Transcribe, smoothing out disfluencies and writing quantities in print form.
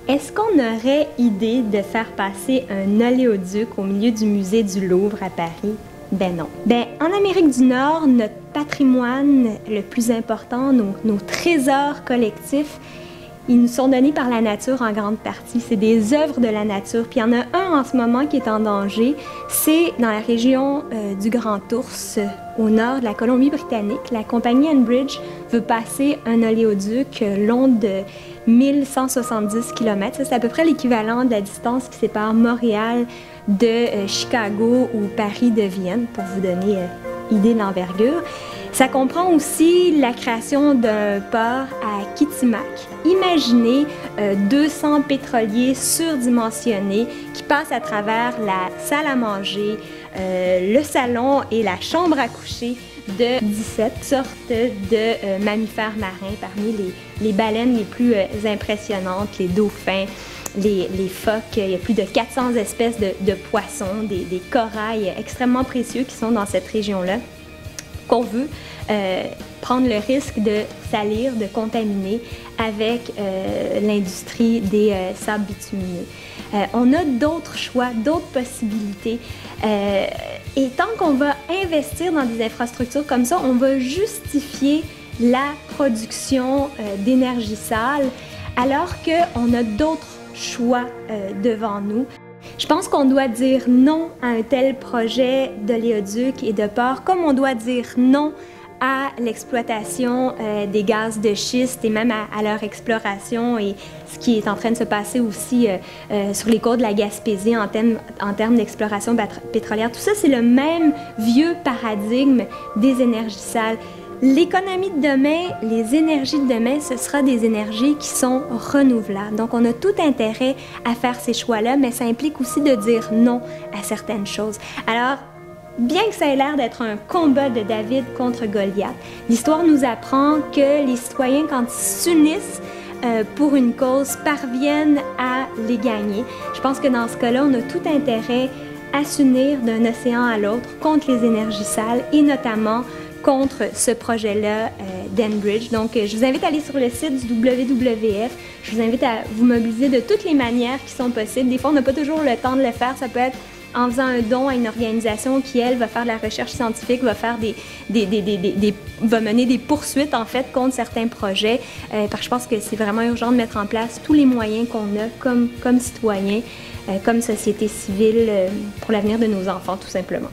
Est-ce qu'on aurait idée de faire passer un oléoduc au milieu du musée du Louvre à Paris? Ben non. Ben, en Amérique du Nord, notre patrimoine le plus important, nos trésors collectifs, ils nous sont donnés par la nature en grande partie. C'est des œuvres de la nature. Puis il y en a un en ce moment qui est en danger. C'est dans la région du Grand Ours, au nord de la Colombie-Britannique. La compagnie Enbridge veut passer un oléoduc long de 1170 km. C'est à peu près l'équivalent de la distance qui sépare Montréal de Chicago ou Paris de Vienne, pour vous donner idée de l'envergure. Ça comprend aussi la création d'un port à Kitimat. Imaginez 200 pétroliers surdimensionnés qui passent à travers la salle à manger, le salon et la chambre à coucher de 17 sortes de mammifères marins, parmi les baleines les plus impressionnantes, les dauphins, les phoques. Il y a plus de 400 espèces de poissons, des corails extrêmement précieux qui sont dans cette région-là, qu'on veut prendre le risque de salir, de contaminer avec l'industrie des sables bitumineux. On a d'autres choix, d'autres possibilités. Et tant qu'on va investir dans des infrastructures comme ça, on va justifier la production d'énergie sale, alors qu'on a d'autres choix devant nous. Je pense qu'on doit dire non à un tel projet d'oléoduc et de port, comme on doit dire non à l'exploitation des gaz de schiste et même à leur exploration et ce qui est en train de se passer aussi sur les côtes de la Gaspésie en termes d'exploration pétrolière. Tout ça, c'est le même vieux paradigme des énergies sales. L'économie de demain, les énergies de demain, ce sera des énergies qui sont renouvelables. Donc, on a tout intérêt à faire ces choix-là, mais ça implique aussi de dire non à certaines choses. Alors, bien que ça ait l'air d'être un combat de David contre Goliath, l'histoire nous apprend que les citoyens, quand ils s'unissent pour une cause, parviennent à les gagner. Je pense que dans ce cas-là, on a tout intérêt à s'unir d'un océan à l'autre contre les énergies sales et notamment contre ce projet-là d'Enbridge. Donc, je vous invite à aller sur le site du WWF. Je vous invite à vous mobiliser de toutes les manières qui sont possibles. Des fois, on n'a pas toujours le temps de le faire. Ça peut être en faisant un don à une organisation qui, elle, va faire de la recherche scientifique, va faire va mener des poursuites, en fait, contre certains projets. Parce que je pense que c'est vraiment urgent de mettre en place tous les moyens qu'on a comme citoyens, comme société civile, pour l'avenir de nos enfants, tout simplement.